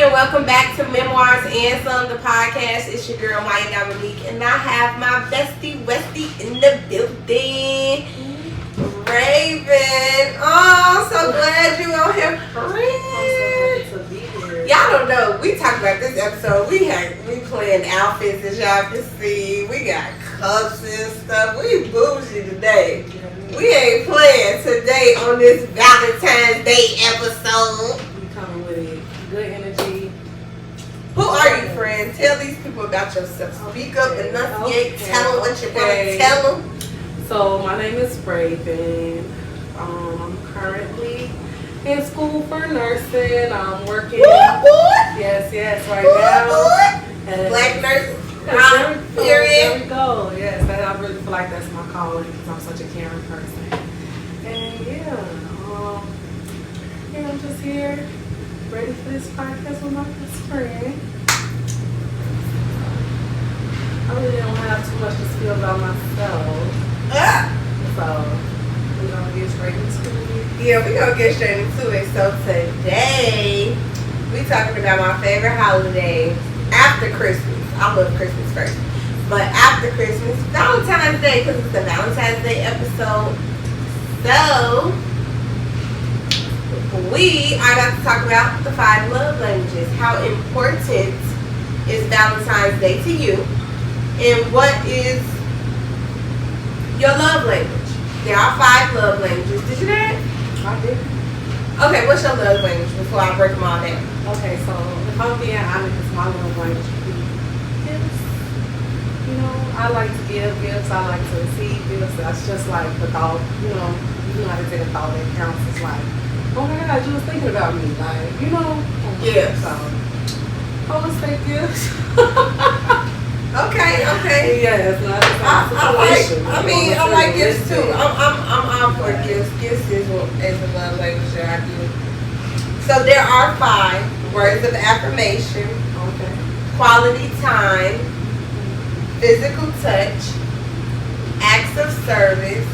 again, welcome back to Memoirs and Some, the podcast. It's your girl, Myia Dominique, and I have my bestie, Westie in the building, Raven. Oh, so glad you on here, friend. I'm so happy to be here. Y'all don't know, we talked about this episode. We playing outfits, as y'all can see. We got cups and stuff. We bougie today. We ain't playing today on this Valentine's Day episode. We coming with good energy. Who are you, friend? Tell these people about yourself. Speak up, enunciate, tell them what you want to tell them. So my name is Raven. I'm currently in school for nursing. I'm working. Yes, right now. Black nurse. There we go. Yes, I really feel like that's my calling because I'm such a caring person. And I'm just here, ready for this podcast with my best friend. I really don't have too much to spill about myself. So we're gonna get straight into it. Yeah, we're gonna get straight into it. So today we talking about my favorite holiday after Christmas. I love Christmas first, but after Christmas, Valentine's Day, because it's a Valentine's Day episode. So we are about to talk about the 5 love languages. How important is Valentine's Day to you, and what is your love language? There are 5 love languages. Did you know that? I did. Okay, what's your love language before I break them all down? Okay, so if I'm being honest, my love language would be gifts. You know, I like to give gifts. I like to receive gifts. That's just like the thought. You know how to take a thought that counts. It's like, oh my God, you was thinking about me. Like, you know. Yes. So I would say gifts. Okay. Yes. I like gifts too. I'm all for gifts. Gifts is a love language that I do. So there are 5 words of affirmation. Okay. Quality time, physical touch, acts of service,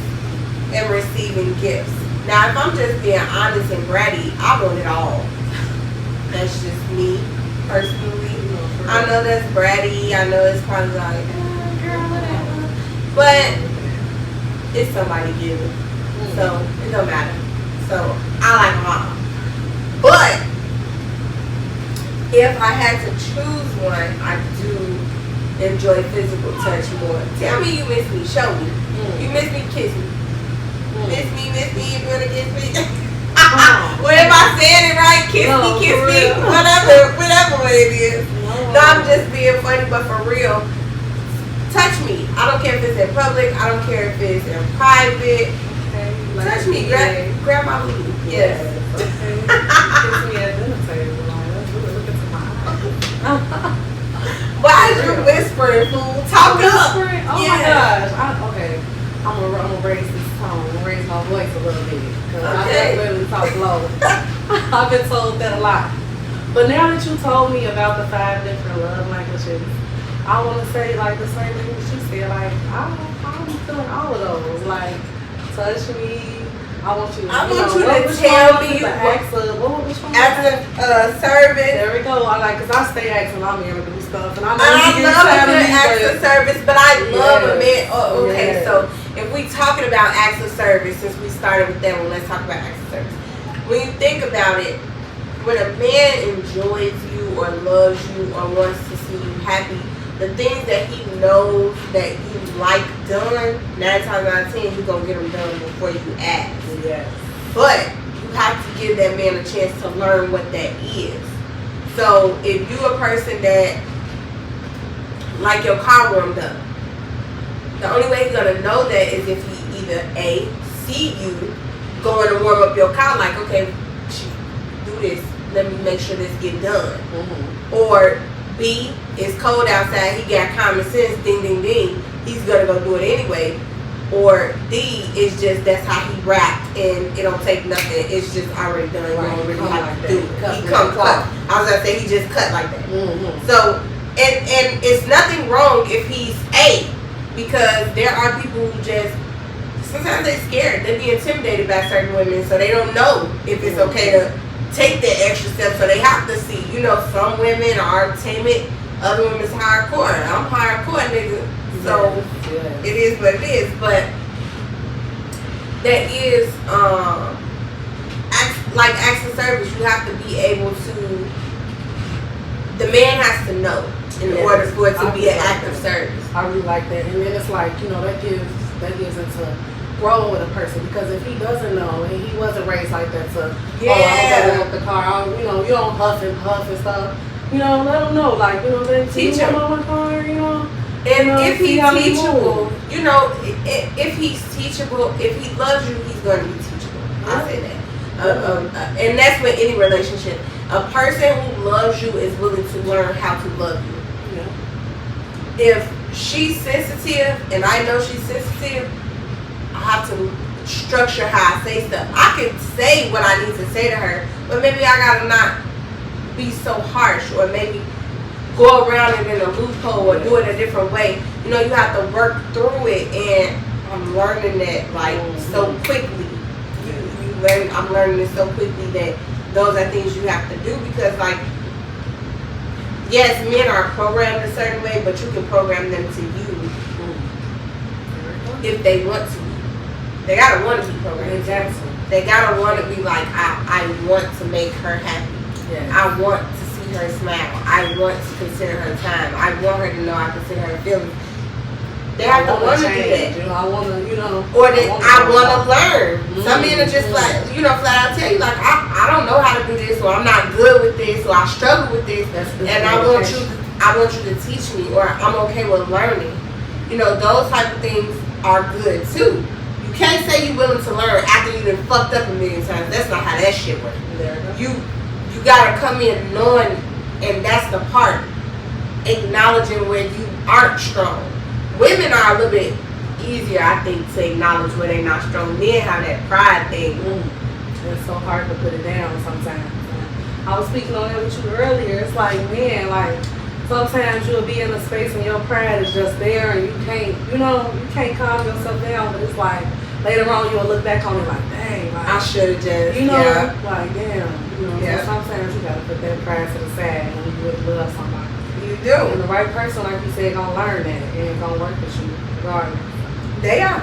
and receiving gifts. Now, if I'm just being honest and bratty, I want it all. That's just me, personally. I know that's bratty. I know it's probably like, girl, whatever. But it's somebody giving. So it don't matter. So I like them all. But if I had to choose one, I do enjoy physical touch more. Tell me you miss me. Show me. You miss me, kiss me. Miss me, you wanna kiss me? Well, if I said it right, kiss me, whatever way it is. No, I'm just being funny, but for real, touch me. I don't care if it's in public. I don't care if it's in private. Okay. Touch me. Grab my booty. Yes. Okay. Kiss me at dinner table. Like, let's really look into my eyes. Why is you whispering, fool? Talk up. Oh my gosh. Okay. I'm gonna raise this tone. I'm gonna raise my voice a little bit. Because I literally talk low. I've been told that a lot. But now that you told me about the 5 different love languages, I want to say like the same thing that you said. Like, I'm feeling all of those. Like, touch me. I want you to tell me acts of service. There we go. Because I stay asking my man to do stuff, and I love a good acts of service, but I love a man. Oh, okay, so if we talking about acts of service, since we started with that one, let's talk about acts of service. When you think about it, when a man enjoys you or loves you or wants to see you happy, the things that he knows that you like done, 9 times out of 10, he's going to get them done before you ask. Yes. But you have to give that man a chance to learn what that is. So if you a person that like your car warmed up, the only way he's going to know that is if he either A, see you going to warm up your car, like, okay, do this, let me make sure this get done. Or B, it's cold outside, he got common sense, ding, ding, ding, he's gonna go do it anyway. Or D, it's just that's how he rapped and it don't take nothing, it's just already done, you don't really have to do it. He come cut. I was gonna say he just cut like that. So, and it's nothing wrong if he's A, because there are people who just, sometimes they're scared, they be intimidated by certain women, so they don't know if it's okay take that extra step. So they have to see, you know, some women are timid, other women's hardcore. I'm hardcore, nigga. So it is what it is. But that is like acts of service. You have to be able to. The man has to know in order for it to be an act of service. I really like that, and then it's like, you know, that gives into growing with a person, because if he doesn't know and he wasn't raised like that, to I don't go with the car, you know, you don't huff and stuff. You know, let him know, like, you know, they teach him on my car, you know. And if he's teachable, you know, if he's teachable, if he loves you, he's going to be teachable. I say that. And that's with any relationship. A person who loves you is willing to learn how to love you. Yeah. If she's sensitive, and I know she's sensitive, I have to structure how I say stuff. I can say what I need to say to her, but maybe I gotta not be so harsh, or maybe go around it in a loophole, or do it a different way. You know, you have to work through it, and I'm learning that like so quickly. I'm learning it so quickly that those are things you have to do, because like, yes, men are programmed a certain way, but you can program them to you if they want to. They gotta want to be programmed. Exactly. They gotta want to be like, I want to make her happy. Yes. I want to see her smile. I want to consider her time. I want her to know I consider her feelings. They have to want to do that. You know, I want to, you know. Or that I want to learn. Some men are just like, you know, flat out tell you like, I don't know how to do this, or I'm not good with this, or I struggle with this, and I want you to teach me, or I'm okay with learning. You know, those type of things are good too. You can't say you're willing to learn after you've been fucked up a million times. That's not how that shit works. You gotta come in knowing, and that's the part, acknowledging where you aren't strong. Women are a little bit easier, I think, to acknowledge where they're not strong. Men have that pride thing. It's so hard to put it down sometimes. I was speaking on that with you earlier. It's like, man, like, sometimes you'll be in a space and your pride is just there, and you can't calm yourself down, but it's like, later on you'll look back on it like, dang, like, I should have just, you know, like, damn, you know, so sometimes you gotta put that pride to the side when you really love somebody. You do. And the right person, like you said, gonna learn that and gonna work with you regardless. They are.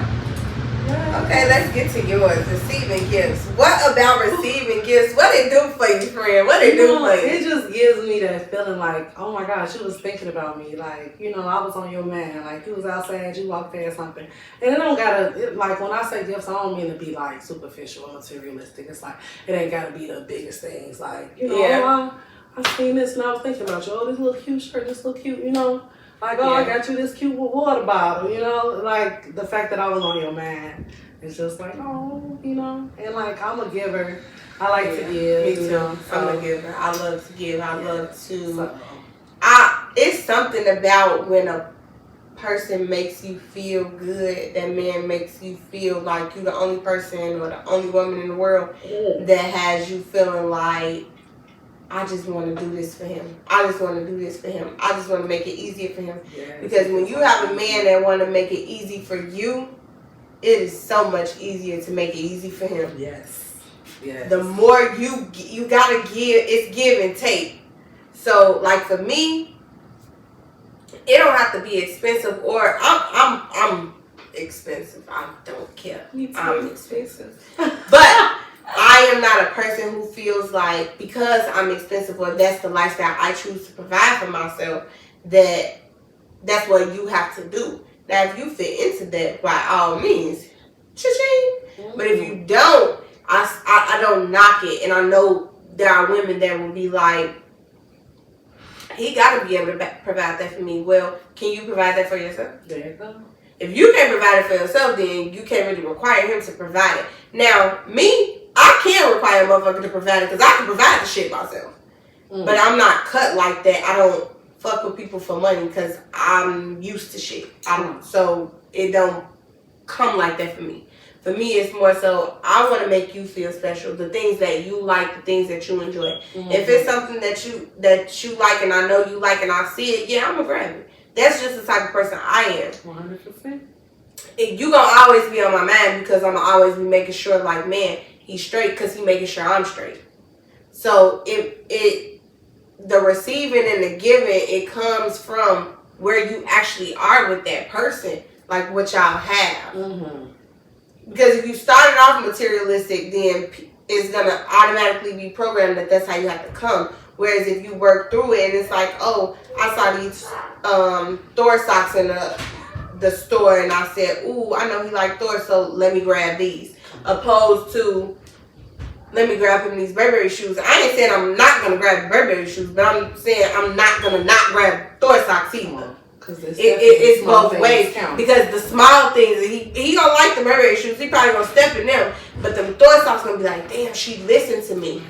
Yeah. Okay, let's get to yours. Receiving gifts. What about receiving gifts? What it do for you, friend? What it do for you? It just gives me that feeling like, oh my gosh, you was thinking about me. Like, you know, I was on your mind. Like, you was outside, you walked past something. And it don't gotta, like, when I say gifts, I don't mean to be like superficial or materialistic. It's like, it ain't gotta be the biggest things. Like, you know, I seen this and I was thinking about you. Oh, this little cute shirt, this little cute, you know. Like, oh, I got you this cute water bottle, you know. Like, the fact that I was on your mind. It's just like, oh, you know. And, like, I'm a giver. I like to give. Me too. You know, so. I'm a giver. I love to give. I love to. So. It's something about when a person makes you feel good, that man makes you feel like you're the only person or the only woman in the world that has you feeling like, I just want to do this for him. I just want to do this for him. I just want to make it easier for him. Yes. Because when you have a man that want to make it easy for you, it is so much easier to make it easy for him. Yes. Yes. The more you gotta give, it's give and take. So like for me, it don't have to be expensive, or I'm expensive. I don't care. I'm expensive. But I am not a person who feels like because I'm expensive or that's the lifestyle I choose to provide for myself, that's what you have to do. Now, if you fit into that, by all means, cha-ching. Mm-hmm. But if you don't, I don't knock it. And I know there are women that will be like, he got to be able to provide that for me. Well, can you provide that for yourself? There you go. If you can't provide it for yourself, then you can't really require him to provide it. Now, me, I can require a motherfucker to provide it because I can provide the shit myself. Mm. But I'm not cut like that. I don't fuck with people for money because I'm used to shit. So it don't come like that for me. For me, it's more so I want to make you feel special. The things that you like, the things that you enjoy. Mm-hmm. If it's something that you like and I know you like and I see it, yeah, I'm gonna grab it. That's just the type of person I am. 100%. You gonna always be on my mind because I'm gonna always be making sure, like, man, he's straight because he making sure I'm straight. So the receiving and the giving, it comes from where you actually are with that person, like what y'all have. Mm-hmm. Because if you started off materialistic, then it's gonna automatically be programmed that that's how you have to come. Whereas if you work through it, and it's like, oh, I saw these Thor socks in the store, and I said, ooh, I know he like Thor, so let me grab these. Opposed to, let me grab him these Burberry shoes. I ain't saying I'm not gonna grab the Burberry shoes, but I'm saying I'm not gonna not grab Thor socks either. It's both ways. Count. Because the small things, he gonna like the Burberry shoes. He probably gonna step in them, but the Thor socks gonna be like, damn, she listened to me.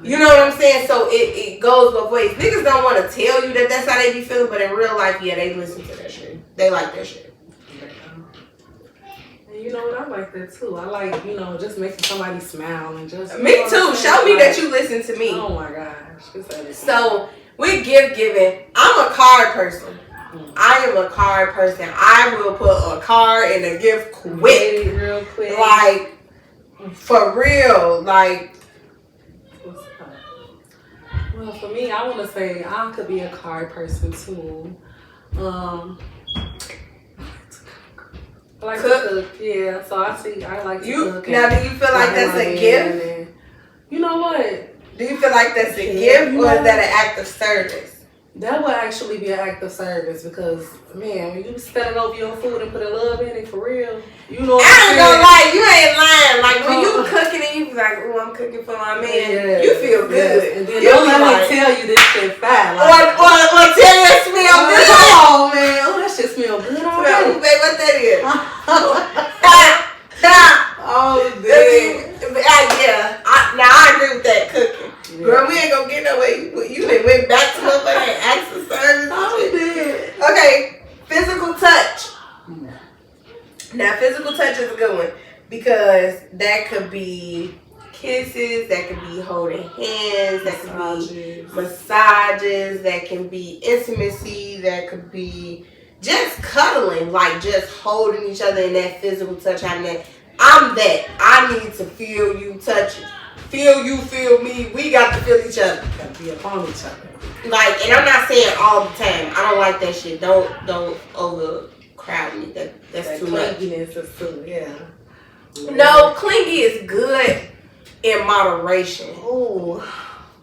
You know what I'm saying? So it goes both ways. Niggas don't want to tell you that that's how they be feeling, but in real life, yeah, they listen to that shit. They like that shit. And you know what? I like that too. I like, just making somebody smile and just. Me too. Show me that you listen to me. Oh my gosh. So with gift giving, I'm a card person. I am a card person. I will put a card in a gift quick. Real quick. Like, for real. Like. Well, for me, I want to say I could be a card person too. I like to cook. Yeah, so I like to cook. Now, do you feel like that's a gift? And, you know what? Do you feel like that's a gift or is that an act of service? That would actually be an act of service because, man, when you spend over your food and put a love in it, for real, you know what I ain't gonna lie, you ain't lying. Like, when you cooking and you be like, oh, I'm cooking for my man, you feel good. Yes. And then don't let me tell you this shit fat. Like, or tell you it smell good. Oh, man. Oh, that shit smell good already. Babe, what that is? Oh, damn. Yeah. Now, I agree with that cooking. Yeah. Girl, we ain't gonna get no way. You done went back to motherfucker and asked for service. I did. Okay, physical touch. Now, physical touch is a good one because that could be kisses, that could be holding hands, that could be massages, that can be intimacy, that could be just cuddling, like just holding each other in that physical touch. I'm that. I need to feel you touch it. Feel you, feel me. We got to feel each other. Got to be upon each other. Like, and I'm not saying all the time. I don't like that shit. Don't overcrowd me. That's too much. Clinginess is too, yeah. No, clingy is good in moderation. Ooh.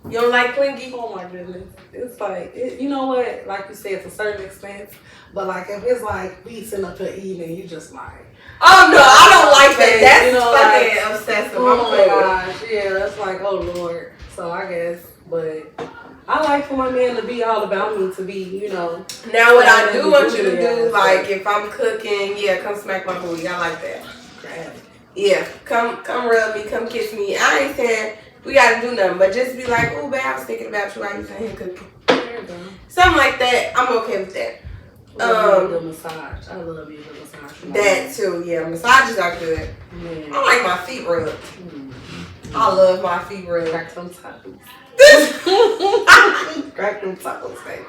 You don't like clingy? Oh my goodness. It's like, you know what? Like you said, to a certain extent. But like, if it's like we sitting up here eating and you just like. Oh no, I don't like that. That's fucking obsessive. Oh my gosh. Yeah, that's like, oh Lord. So I guess, but I like for my man to be all about me, to be, Now what I do want you to do, like if I'm cooking, yeah, come smack my booty. I like that. Grab it. Yeah, come rub me, come kiss me. I ain't saying we gotta do nothing, but just be like, oh babe, I was thinking about you while you saying cooking. There you go. Something like that. I'm okay with that. The massage. I love you the massage. That too, yeah. Massages are good. I like my feet rubbed. I love my feet rubbed. Crack some toes. Crack them toes, baby.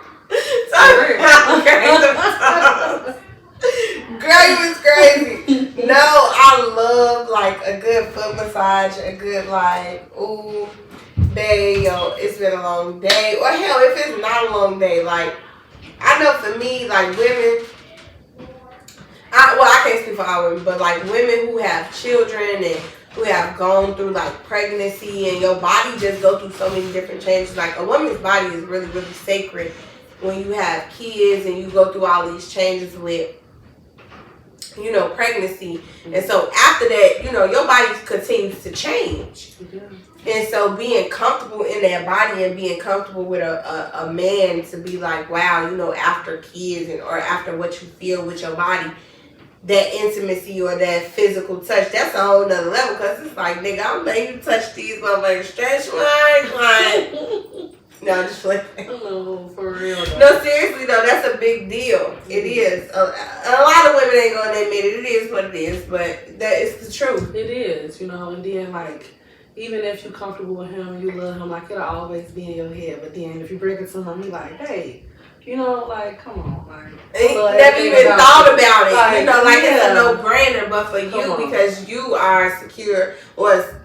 Girl, you was crazy. No, I love like a good foot massage, a good like, ooh, babe, yo, it's been a long day. Or hell, if it's not a long day, like, I know for me, like women, I can't speak for all women, but like women who have children and who have gone through like pregnancy and your body just go through so many different changes. Like a woman's body is really, really sacred when you have kids and you go through all these changes with, pregnancy. And so after that, your body continues to change. And so being comfortable in that body and being comfortable with a man to be like, wow, after kids or after what you feel with your body, that intimacy or that physical touch, that's a whole nother level. Because it's like, nigga, I'm letting you touch these motherfuckers, stretch marks, like... No, just playing. No, for real. Though. No, seriously though, that's a big deal. It is. A lot of women ain't gonna admit it. It is what it is, but that is the truth. It is, and then like, even if you're comfortable with him, you love him, like it'll always be in your head. But then if you bring it to him, he like, hey, like, come on, like. Never even thought about it. Like it's a no-brainer, but for you, because you are secure, or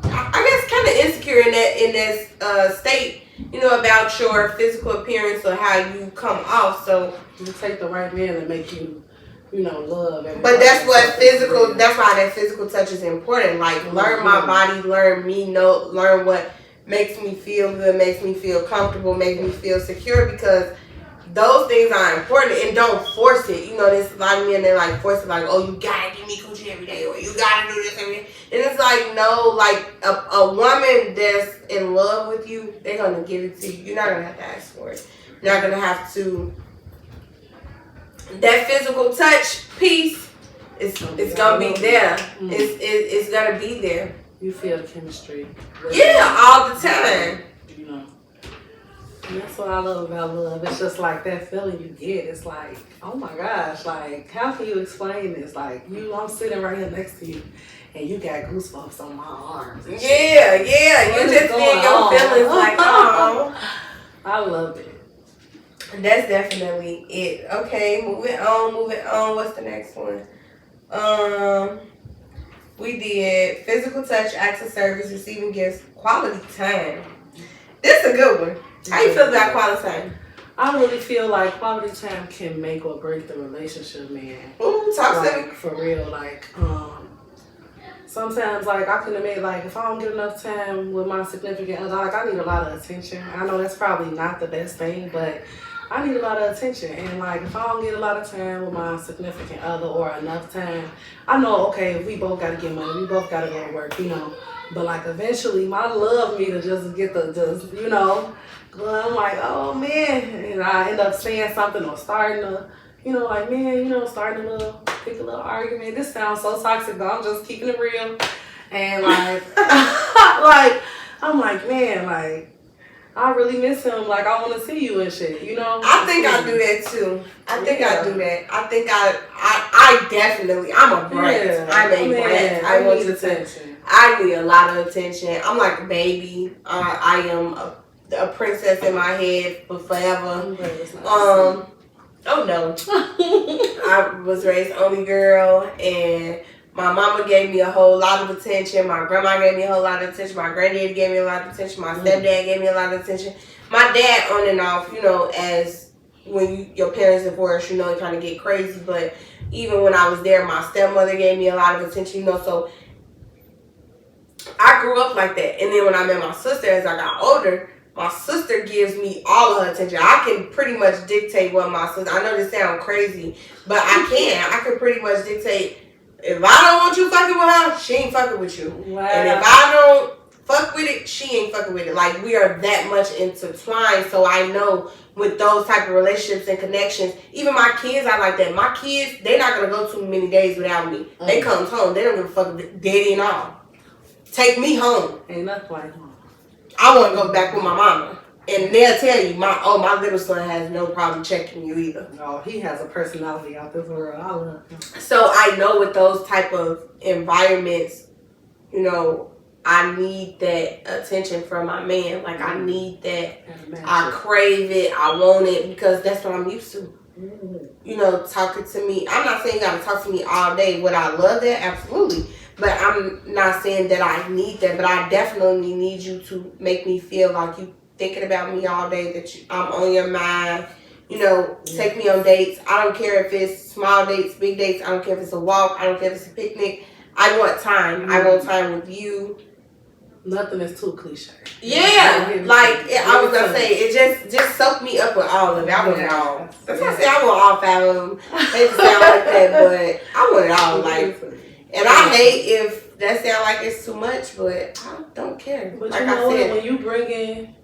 I guess kind of insecure insecure in that state, you know, about your physical appearance or how you come off. So you take the right man to make you, you know, love. But that's what physical. That's why that physical touch is important. Like learn my body, learn me, learn what makes me feel good, makes me feel comfortable, makes me feel secure, because those things are important, and don't force it. You know, there's a lot of men that like force it, like, oh, you gotta give me coochie every day, or you gotta do this every day. And it's like, no, like a woman that's in love with you, they're gonna give it to you. You're not gonna have to ask for it. You're not gonna have to. That physical touch piece, it's gonna be there. It's gonna be there. You feel the chemistry. Yeah, all the time. You know. And that's what I love about love. It's just like that feeling you get. It's like, oh my gosh, like, how can you explain this? Like, I'm sitting right here next to you, and you got goosebumps on my arms. Yeah. You just feel your feelings like, oh. I love it. That's definitely it. Okay, moving on. What's the next one? We did physical touch, acts of service, receiving gifts, quality time. This is a good one. How you feel about quality time? I really feel like quality time can make or break the relationship, man. Ooh, talk to me. For real, like, sometimes, like, I can admit, like, if I don't get enough time with my significant other, like, I need a lot of attention. I know that's probably not the best thing, but I need a lot of attention. And, like, if I don't get a lot of time with my significant other or enough time, I know, okay, we both got to get money. We both got to go to work, you know. But, like, eventually, my love me to just get you know, I'm like, oh, man. And I end up saying something or starting to, you know, like, man, you know, starting to pick a little argument. This sounds so toxic, but I'm just keeping it real. And, like, I'm like, man, like, I really miss him. Like, I want to see you and shit, you know? I think I do that, too. I think I do that. I think I definitely, I'm a brat. Yeah. I'm a brat. I want attention. I need a lot of attention. I'm like a baby. I am a princess in my head for forever. Oh no. I was raised only girl, and my mama gave me a whole lot of attention. My grandma gave me a whole lot of attention. My granddad gave me a lot of attention. My stepdad gave me a lot of attention. My dad, on and off, you know, as when your parents divorce, you know, it kind of get crazy. But even when I was there, my stepmother gave me a lot of attention, you know, so I grew up like that. And then when I met my sister, as I got older, my sister gives me all of her attention. I can pretty much dictate what my sister, I know this sounds crazy, but I can pretty much dictate, if I don't want you fucking with her, she ain't fucking with you. Wow. And if I don't fuck with it, she ain't fucking with it. Like, we are that much intertwined. So I know with those type of relationships and connections, even my kids are like that. My kids, they're not going to go too many days without me. They comes home. They don't give a fuck, daddy and all. Take me home. Ain't nothing like home. I want to go back with my mama. And they'll tell you, my little son has no problem checking you either. No, he has a personality out this world. I love him. So I know with those type of environments, you know, I need that attention from my man. Like, I need that. I crave it. I want it, because that's what I'm used to. You know, talking to me. I'm not saying you got to talk to me all day. Would I love that? Absolutely. But I'm not saying that I need that. But I definitely need you to make me feel like you thinking about me all day, that I'm on your mind. You know, take me on dates. I don't care if it's small dates, big dates. I don't care if it's a walk. I don't care if it's a picnic. I want time. I want time with you. Nothing is too cliche. Yeah, like I was gonna say, it just soaked me up with all of it. I want it all. That's why I say I want all 5 of them. Hate to sound like that, but I want it all. Like, and I hate if that sound like it's too much, but I don't care. But like you know, I said, when you bring in,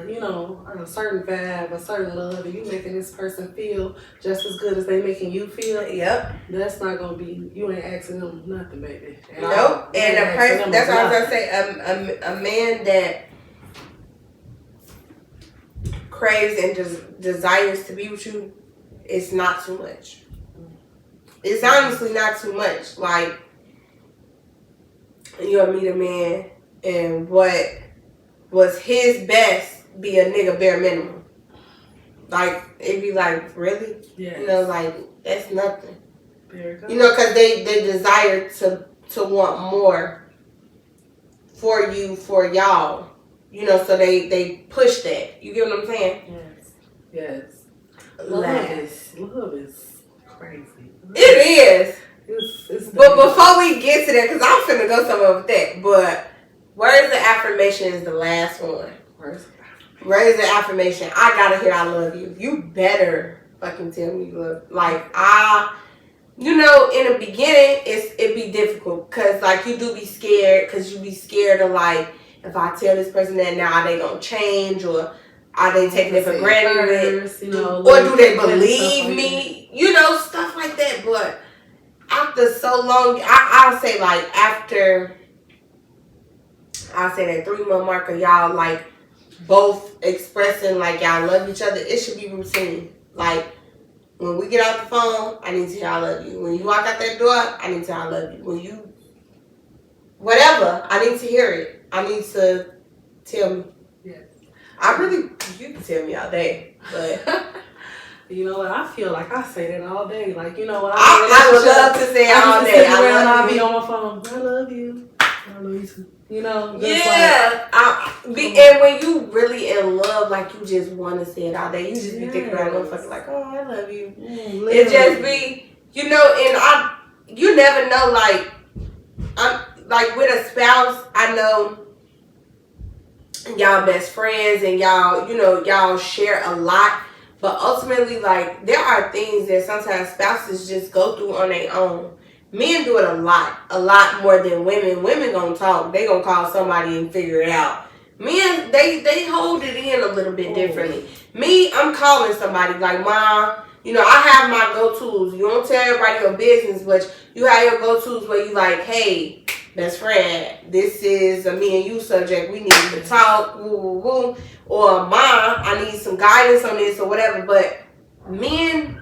you know, a certain vibe, a certain love, and you making this person feel just as good as they making you feel. Yep. That's not gonna be. You ain't asking them nothing, baby. Nope. And a person. That's what I was gonna say. A man that craves and desires to be with you, it's not too much. It's honestly not too much. Like, you'll meet a man and what was his best be a nigga bare minimum. Like, it'd be like, really? Yeah. You know, like, that's nothing. You know, because they desire to want more for you, for y'all. You know, so they push that. You get what I'm saying? Yes. Yes. Last. Love is crazy. It is. It's But before we get to that, because I'm finna go somewhere with that, but words of affirmation is the last one. Words of affirmation. I gotta hear I love you. You better fucking tell me you love. Like, you know, in the beginning, it be difficult because, like, you do be scared because you be scared of, like, if I tell this person that now, are they gonna change, or are they taking it for granted? You know, or do they believe me? You know, stuff like that. But after so long, I'll say, like, after, I'll say that 3-month marker, y'all, like, both expressing, like, y'all love each other, it should be routine. Like, when we get off the phone, I need to hear I love you. When you walk out that door, I need to hear I love you. When you, whatever, I need to hear it. I need to tell me. Yes. You can tell me all day, but. You know what? I feel like I say that all day. Like, you know what? I would love to say it all day. I'll be on my phone. I love you. I love you too. You know? Yeah. And when you really in love, like, you just want to say it all day. You just be thinking about motherfucker like, oh, I love you. It just be, you know, and you never know, like with a spouse, I know y'all best friends and y'all, you know, y'all share a lot. But ultimately, like, there are things that sometimes spouses just go through on their own. Men do it a lot more than women. Women gonna talk. They gonna call somebody and figure it out. Men, they hold it in a little bit differently. Me, I'm calling somebody like, Mom, you know, I have my go-tos. You don't tell everybody your business, but you have your go-tos where you like, hey, best friend, this is a me and you subject. We need to talk, woo, woo, woo. Or, Mom, I need some guidance on this or whatever. But men,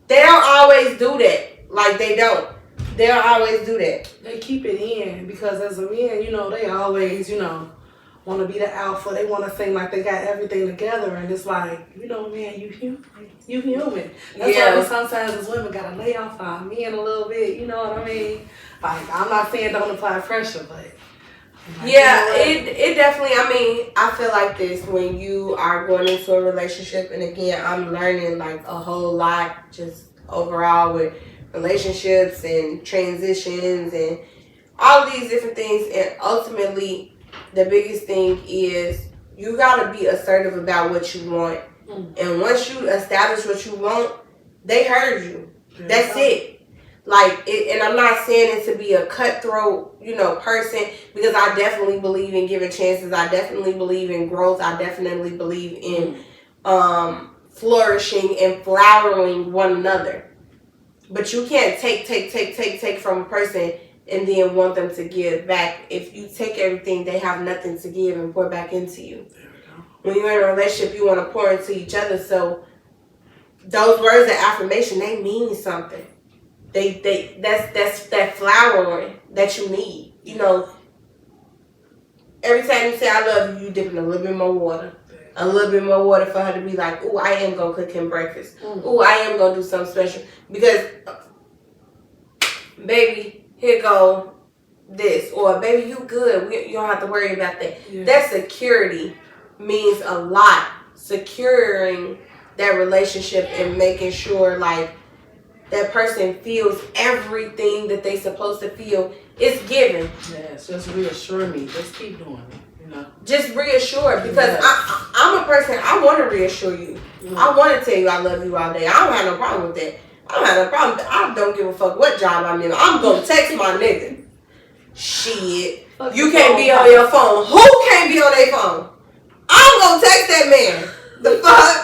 they don't always do that. Like, they don't. They don't always do that. They keep it in because as a man, you know, they always, you know, want to be the alpha. They want to seem like they got everything together. And it's like, you know, man, you human. You human. That's why sometimes as women got to lay off our men a little bit. You know what I mean? Like, I'm not saying don't apply pressure, but. Like, yeah, it definitely, I mean, I feel like this when you are going into a relationship. And again, I'm learning like a whole lot just overall with relationships and transitions and all these different things. And ultimately, the biggest thing is you got to be assertive about what you want. And once you establish what you want, they heard you. That's it. Like, and I'm not saying it to be a cutthroat, you know, person, because I definitely believe in giving chances. I definitely believe in growth. I definitely believe in flourishing and flowering one another. But you can't take from a person and then want them to give back. If you take everything, they have nothing to give and pour back into you. There we go. When you're in a relationship, you want to pour into each other. So those words of affirmation, they mean something. That's that flowering that you need. You know, every time you say I love you, you dip in a little bit more water. A little bit more water for her to be like, oh, I am going to cook him breakfast. Oh, I am going to do something special. Because, baby, here go this. Or, baby, you good. You don't have to worry about that. Yeah. That security means a lot. Securing that relationship and making sure, like, that person feels everything that they supposed to feel. It's given. Yes, just reassure me. Just keep doing it. You know? Just reassure, because I'm a person, I want to reassure you. I want to tell you I love you all day. I don't have no problem with that. I don't have no problem. I don't give a fuck what job I'm in. I'm going to text my nigga. Shit. You can't be on your phone. Who can't be on their phone? I'm going to text that man. The fuck?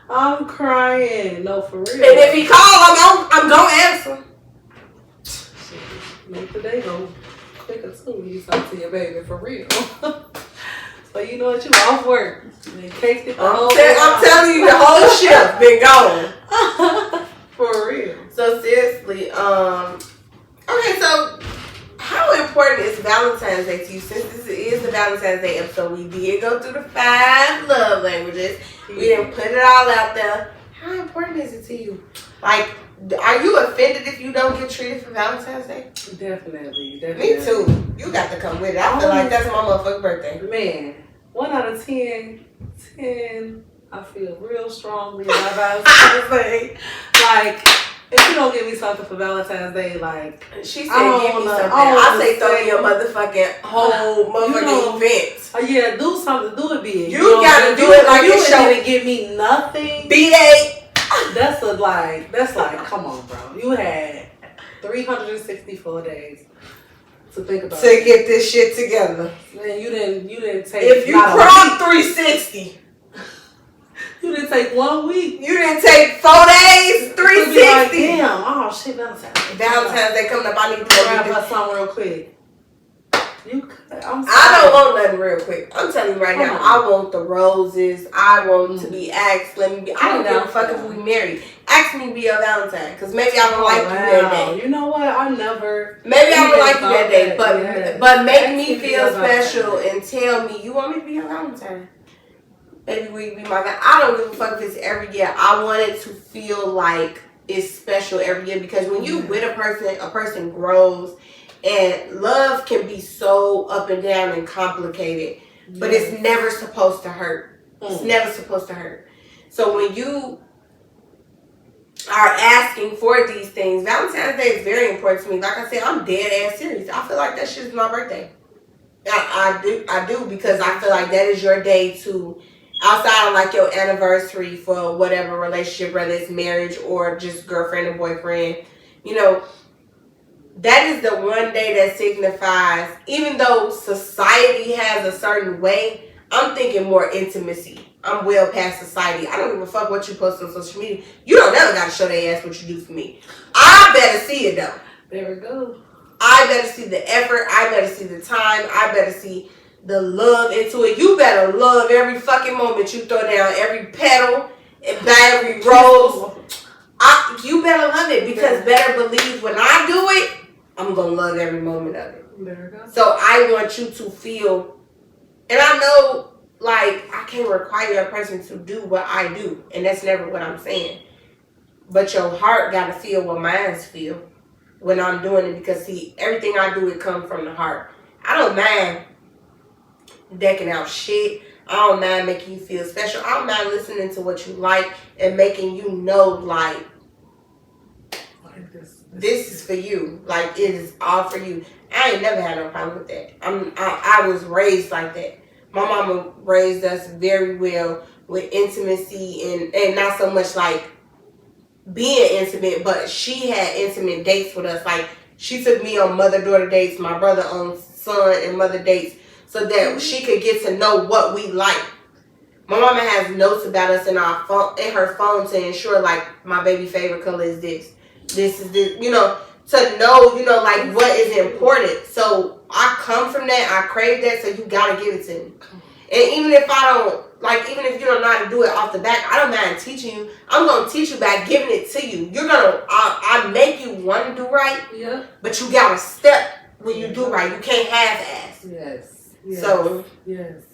I'm crying. No, for real. And if he call, I'm going to answer. Shit. Make the day go quicker too when you talk to your baby, for real. So you know what, you off work. They caked it I'm telling you, the whole shift been gone. For real. So seriously, okay, so how important is Valentine's Day to you? Since this is the Valentine's Day episode, we did go through the 5 love languages. We didn't put it all out there. How important is it to you? Like, Are you offended if you don't get treated for Valentine's Day? Definitely. Me too. You got to come with it. I feel like that's my motherfucking birthday. Man, 1 out of 10, I feel real strongly about Valentine's Day. Like, if you don't give me something for Valentine's Day, like, she said, give me something. I say throw me a motherfucking whole motherfucking event. Yeah, do something. Do it big. You gotta do it like a show. You didn't give me nothing. B-Day. That's like, come on, bro. You had 364 days to think about to get this shit together. Man, you didn't take. If you prom 360, you didn't take 1 week. You didn't take 4 days. 360. Like, damn. Oh shit, Valentine's Day coming up. I need to go grab her something real quick. I don't want nothing real quick. I'm telling you right now. I want the roses. I want to be asked. Let me be. I don't give a fuck if we married. Ask me to be your Valentine, because maybe I don't like you that day. You know what? I never. Maybe I don't like you that day, but make me feel special and tell me you want me to be your Valentine. Maybe we be my guy. I don't give a fuck if it's every year. I want it to feel like it's special every year, because when you with a person grows. And love can be so up and down and complicated, but it's never supposed to hurt. It's never supposed to hurt. So when you are asking for these things, Valentine's Day is very important to me. Like I said, I'm dead ass serious. I feel like that shit's my birthday. I do, because I feel like that is your day to, outside of like your anniversary for whatever relationship, whether it's marriage or just girlfriend and boyfriend, you know, that is the one day that signifies, even though society has a certain way, I'm thinking more intimacy. I'm well past society. I don't give a fuck what you post on social media. You don't never got to show their ass what you do for me. I better see it though. There we go. I better see the effort. I better see the time. I better see the love into it. You better love every fucking moment you throw down, every petal, and buy every rose. You better love it, because better believe when I do it, I'm going to love every moment of it. There we go. So I want you to feel, and I know, like, I can't require a person to do what I do, and that's never what I'm saying. But your heart got to feel what mine feel when I'm doing it, because, see, everything I do, it comes from the heart. I don't mind decking out shit. I don't mind making you feel special. I don't mind listening to what you like and making you know, like, this is for you. Like, it is all for you. I ain't never had no problem with that. I was raised like that. My mama raised us very well with intimacy and not so much like being intimate, but she had intimate dates with us. Like, she took me on mother-daughter dates, my brother on son and mother dates, so that she could get to know what we like. My mama has notes about us in her phone to ensure, like, my baby favorite color is this. This is this, you know, to know, you know, like, what is important. So I come from that. I crave that. So you got to give it to me. And even if I don't, like, even if you don't know how to do it off the back, I don't mind teaching you. I'm going to teach you by giving it to you. You're going to, I make you want to do right. Yeah. But you got to step when you do right. You can't half-ass. Yes. So. Yes.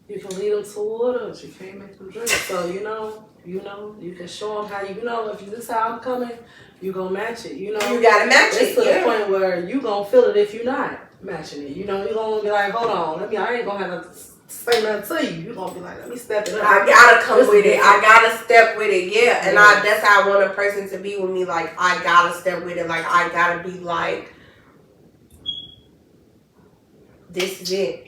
You can lead them to water, but you can't make them drink. So, you can show them how if this is how I'm coming, you gonna match it, You gotta match it. It's to the point where you gonna feel it if you're not matching it. You're gonna be like, hold on, I ain't gonna have to say nothing to you. You're gonna be like, let me step it up. I gotta come with it. I gotta step with it, yeah. And that's how I want a person to be with me. Like, I gotta step with it. Like, I gotta be like, this is it.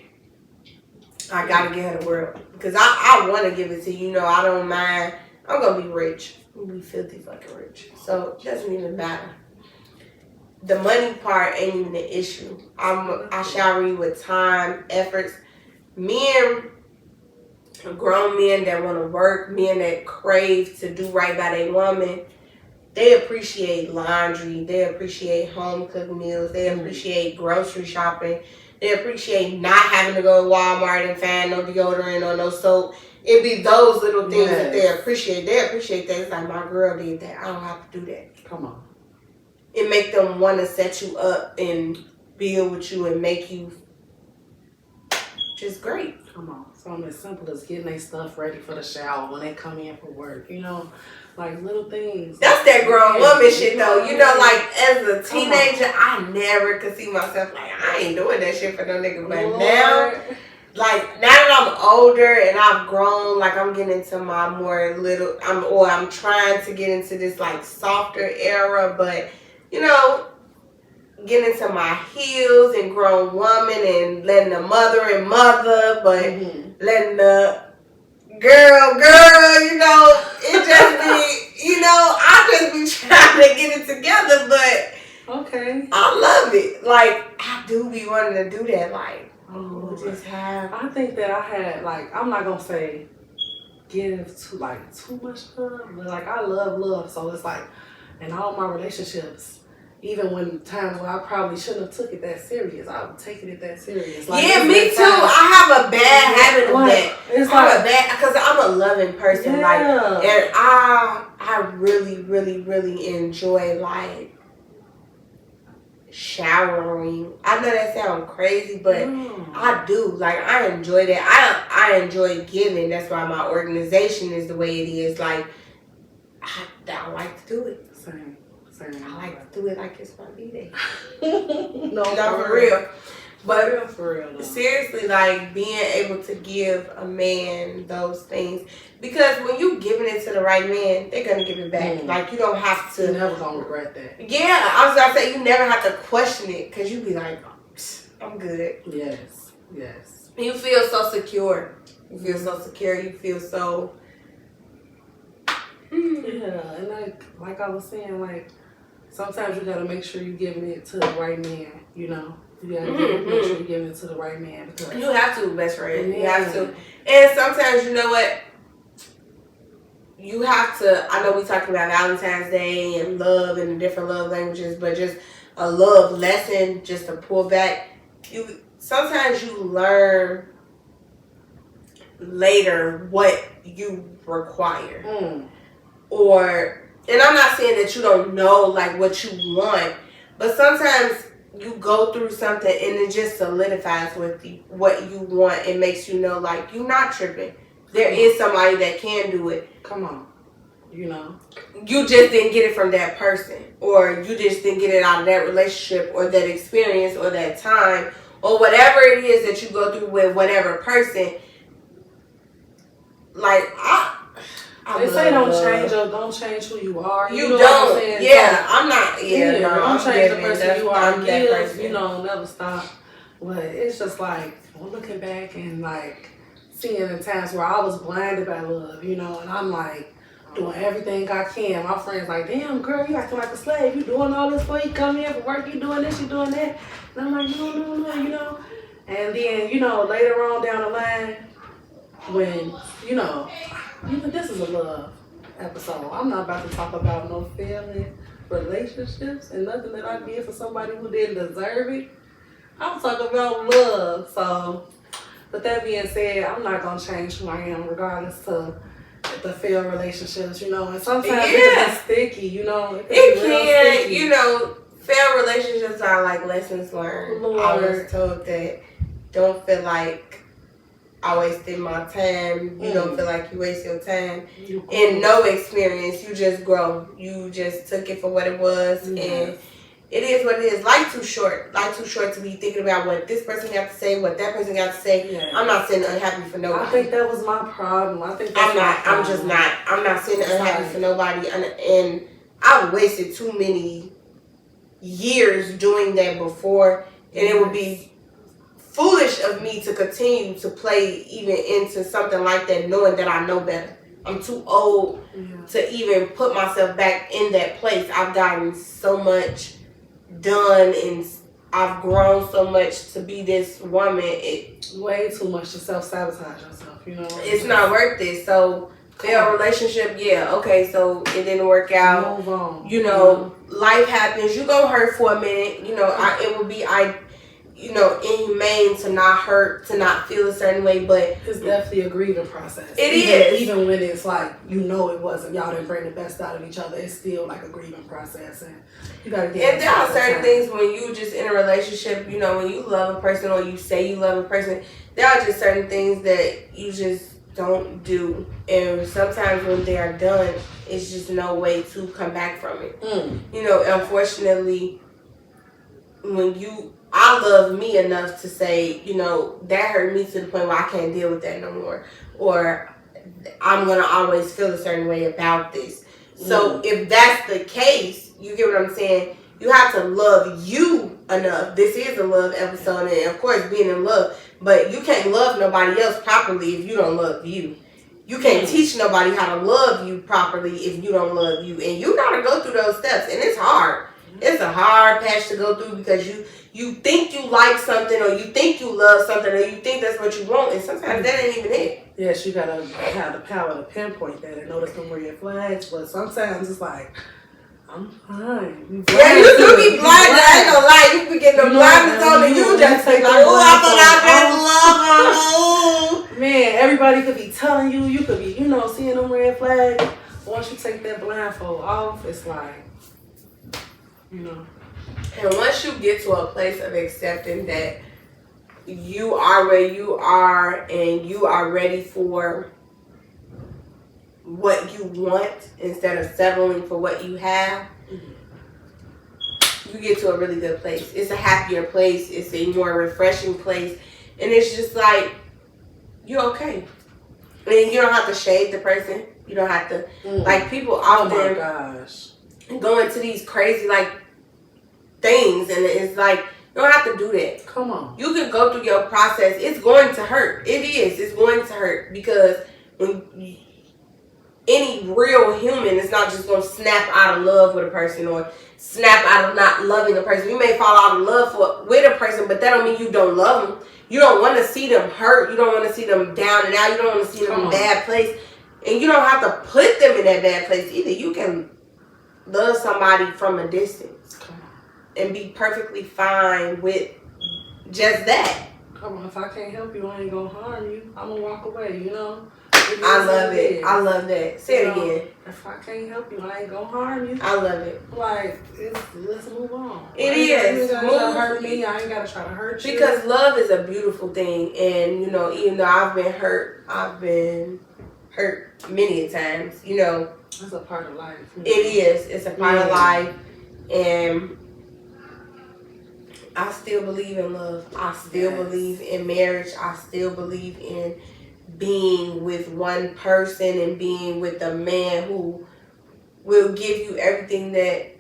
I gotta give her the world. Because I want to give it to you. I don't mind. I'm going to be rich. I'm going to be filthy fucking rich. So it doesn't even matter. The money part ain't even an issue. I shower you with time, efforts. Men, grown men that want to work, men that crave to do right by their woman, they appreciate laundry. They appreciate home-cooked meals. They appreciate grocery shopping. They appreciate not having to go to Walmart and find no deodorant or no soap. It be those little things that they appreciate. They appreciate that. It's like, my girl did that. I don't have to do that. Come on. It make them want to set you up and build with you and make you just great. Come on. Something as simple as getting their stuff ready for the shower when they come in for work, you know? Like little things. That's that grown woman shit though. You know, like as a teenager, I never could see myself like, I ain't doing that shit for no nigga. But now, like now that I'm older and I've grown, like I'm getting into my more I'm trying to get into this like softer era, but you know, getting into my heels and grown woman and letting the mother, but letting the girl, you know, it just be, you know, I just be trying to get it together, but okay, I love it. Like, I do be wanting to do that, like, just have. I think that I had, like, I'm not gonna say give too much love, but like, I love, so it's like, in all my relationships, even when times where I probably shouldn't have took it that serious, I would take it that serious. Like, yeah, me too. I have a bad habit of that. It's like because I'm a loving person, like, and I really, really, really enjoy like showering. I know that sounds crazy, but I do. Like, I enjoy that. I enjoy giving. That's why my organization is the way it is. Like, I like to do it. Same. I like to do it like it's my B-Day. No, for real. But for real, seriously, like being able to give a man those things, because when you giving it to the right man, they're gonna give it back. Like, you don't have to. You're never gonna regret that. Yeah, I was gonna say you never have to question it, because you be like, I'm good. Yes. You feel so secure. You feel so. Yeah, and like I was saying, like, sometimes you gotta make sure you're giving it to the right man, you know? You gotta make sure you're giving it to the right man. Because you have to, best friend. You have to. And sometimes, you know what? You have to, I know we talking about Valentine's Day and love and different love languages, but just a love lesson, just to pull back. Sometimes you learn later what you require. And I'm not saying that you don't know like what you want, but sometimes you go through something and it just solidifies with you what you want. It makes you know, like, you're not tripping. There is somebody that can do it. Come on. You know. You just didn't get it from that person, or you just didn't get it out of that relationship or that experience or that time or whatever it is that you go through with whatever person. Like, they say don't change who you are. You don't. Yeah, I'm not. Yeah, no, don't change the person you are. I'm that person. You know, never stop. But it's just like, looking back and like seeing the times where I was blinded by love, you know, and I'm like doing everything I can. My friends like, damn girl, you acting like a slave. You doing all this for you come here for work. You doing this, you doing that. And I'm like, no, you know. And then, you know, later on down the line, when, you know, this is a love episode. I'm not about to talk about no feeling, relationships, and nothing that I did for somebody who didn't deserve it. I'm talking about love. So, with that being said, I'm not going to change who I am regardless to the failed relationships, you know. And sometimes it's sticky, you know. It can, you know, failed relationships are like lessons learned. Lord. I was told that don't feel like I wasted my time. You don't feel like you waste your time. In no experience, you just grow. You just took it for what it was, and it is what it is. Life too short. Life too short to be thinking about what this person got to say, what that person got to say. Yeah. I'm not sitting unhappy for nobody. I think that was my problem. I think that's I'm just not. I'm not sitting unhappy for nobody, and I've wasted too many years doing that before, and it would be foolish of me to continue to play even into something like that, knowing that I know better. I'm too old to even put myself back in that place. I've gotten so much done and I've grown so much to be this woman. Way too much to self-sabotage yourself, you know. It's not worth it. So failed relationship, okay, so it didn't work out. Move on. You know, life happens. You gonna hurt for a minute. You know, it would be inhumane to not hurt, to not feel a certain way, but it's definitely a grieving process. It is. Even when it's like, it wasn't, y'all didn't bring the best out of each other, it's still like a grieving process. And you gotta get. And there are certain things when you just in a relationship, when you love a person or you say you love a person, there are just certain things that you just don't do. And sometimes when they are done, it's just no way to come back from it. Unfortunately, I love me enough to say, that hurt me to the point where I can't deal with that no more. Or I'm going to always feel a certain way about this. So if that's the case, you get what I'm saying? You have to love you enough. This is a love episode, and of course being in love. But you can't love nobody else properly if you don't love you. You can't teach nobody how to love you properly if you don't love you. And you got to go through those steps. And it's hard. It's a hard patch to go through because you think you like something or you think you love something or you think that's what you want. And sometimes that ain't even it. Yes, you got to have the power to pinpoint that and notice them red flags. But sometimes it's like, I'm fine. Yeah, you do be blind. I ain't gonna lie. You be getting the blindness on and you just think like, oh, I thought I just love her. Man, everybody could be telling you. You could be, seeing them red flags. Once you take that blindfold off, it's like, And once you get to a place of accepting that you are where you are and you are ready for what you want instead of settling for what you have, you get to a really good place. It's a happier place. It's a more refreshing place. And it's just like, you're okay. I mean, you don't have to shade the person. You don't have to, like, people often go into these crazy, like, things. And it's like, you don't have to do that. Come on. You can go through your process. It's going to hurt. It is. It's going to hurt because when any real human is not just going to snap out of love with a person or snap out of not loving a person. You may fall out of love with a person, but that don't mean you don't love them. You don't want to see them hurt. You don't want to see them down and out. You don't want to see them in a bad place. And you don't have to put them in that bad place either. You can love somebody from a distance and be perfectly fine with just that. Come on, if I can't help you, I ain't going to harm you. I'm going to walk away, I love it. I love that. Say it again. If I can't help you, I ain't gonna harm you. I love it. Like, let's move on. It is. You ain't gotta hurt me. I ain't gotta try to hurt you. Because love is a beautiful thing, and even though I've been hurt many a times. It's a part of life. It is. It's a part of life, and I still believe in love. I still believe in marriage. I still believe in being with one person and being with a man who will give you everything that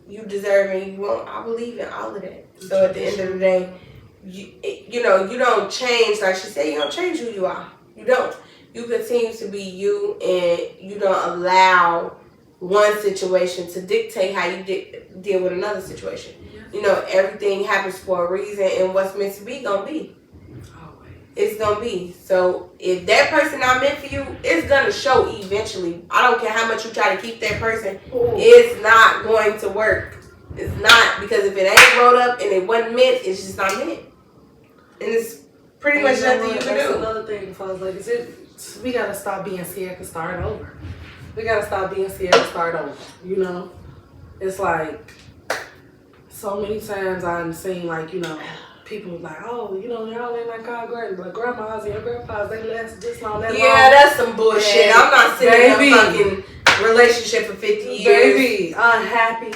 you deserve and you want. I believe in all of that. So at the end of the day, you don't change. Like she said, you don't change who you are. You don't. You continue to be you, and you don't allow one situation to dictate how you deal with another situation. Everything happens for a reason, and what's meant to be gonna be. It's gonna be. So if that person not meant for you, it's gonna show eventually. I don't care how much you try to keep that person. It's not going to work. It's not, because if it ain't rolled up and it wasn't meant, it's just not meant. And it's pretty much nothing you can do. That's another thing, folks. Like, we gotta stop being scared to start over. We gotta stop being scared to start over. It's like so many times I've seen, like, people like, oh, y'all ain't like our grandmas and your grandpas, they last this long, that long. Yeah, that's some bullshit. I'm not sitting in a fucking relationship for 50 years. Baby, unhappy.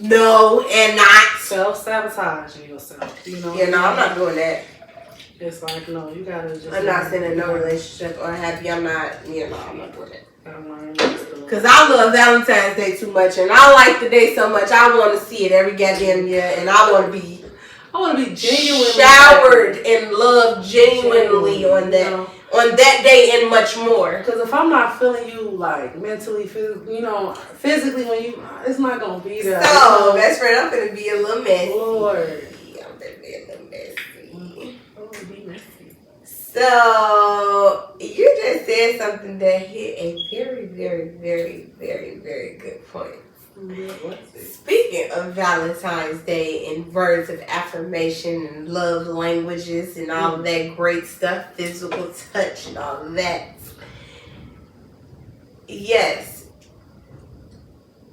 No, and not. Self-sabotaging yourself, Yeah, no, I'm not doing that. It's like, no, you gotta just... I'm not sitting in no relationship unhappy. I'm not doing that. Because Because I love Valentine's Day too much, and I like the day so much, I want to see it every goddamn year, and I want to be genuinely showered in love genuinely on that day and much more. Because if I'm not feeling you, like, mentally, physically, when it's not going to be there. So, best friend, I'm going to be a little messy. Lord. I'm going to be a little messy. Be messy. So, you just said something that hit a very, very, very, very, very good point. Speaking of Valentine's Day and words of affirmation and love languages and all that great stuff, physical touch and all of that. Yes,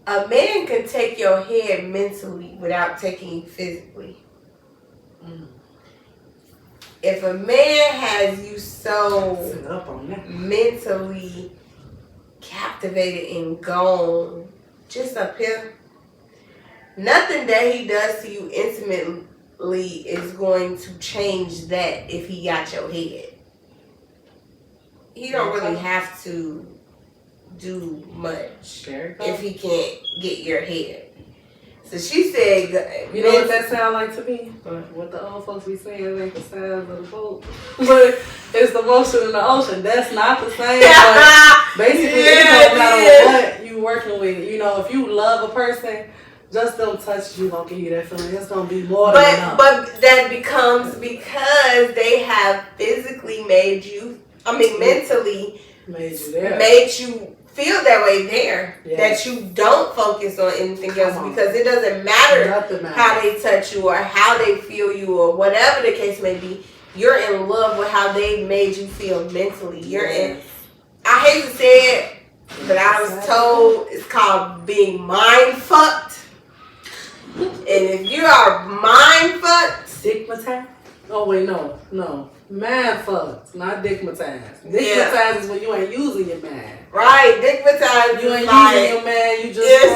a man can take your head mentally without taking you physically. If a man has you so mentally captivated and gone just up here, nothing that he does to you intimately is going to change that if he got your head. He don't really have to do much if he can't get your head. So she said, you know what that sound like to me? What the old folks be saying, like the size of the boat. But it's the motion in the ocean. That's not the same. But basically, it doesn't matter what you working with. You know, if you love a person, just them touch you gonna give you that feeling. It's gonna be more than enough. But that becomes because they have physically mentally made you feel that way there. Yes. That you don't focus on anything else because it doesn't matter how they touch you or how they feel you or whatever the case may be. You're in love with how they made you feel mentally. You're in. I hate to say it, but I was told it's called being mind fucked. And if you are mind fucked, stigmatized. Oh wait, no. Man fucked, not dickmatized. Dickmatized is when you ain't using your man. Right, dickmatized. You ain't using your man. You just it's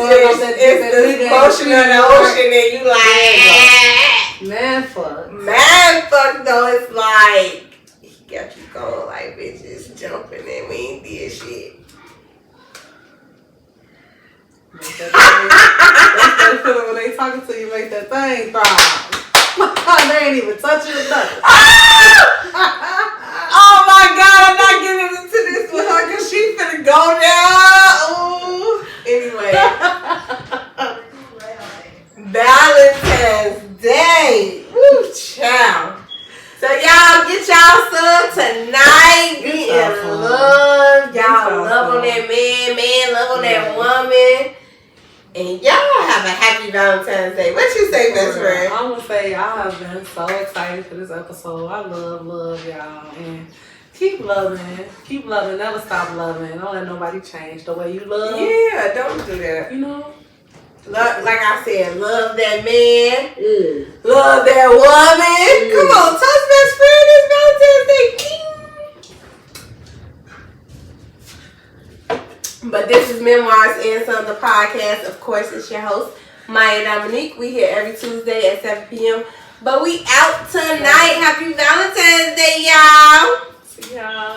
the motion of the ocean, and you like man fucked. Man fucked though, it's like he got you going like bitches jumping and we ain't did shit. Make that feeling when they talking to you, make that thing throb. They ain't even touching nothing. Oh my God, I'm not getting into this with her because she finna go down. Ooh. Anyway. Valentine's Day. Woo, child. So y'all get y'all some tonight. Be in love. Y'all love on that man love on that woman. And y'all have a happy Valentine's Day. What you say, best friend? I'm going to say I have been so excited for this episode. I love y'all. And keep loving. Never stop loving. Don't let nobody change the way you love. Yeah, don't do that. You know? Like I said, love that man. Love that woman. Come on, touch best friend this Valentine's Day. But this is Memoirs and Some, the podcast. Of course, it's your host, Myia Dominique. We here every Tuesday at 7 p.m. But we out tonight. Happy Valentine's Day, y'all. See y'all.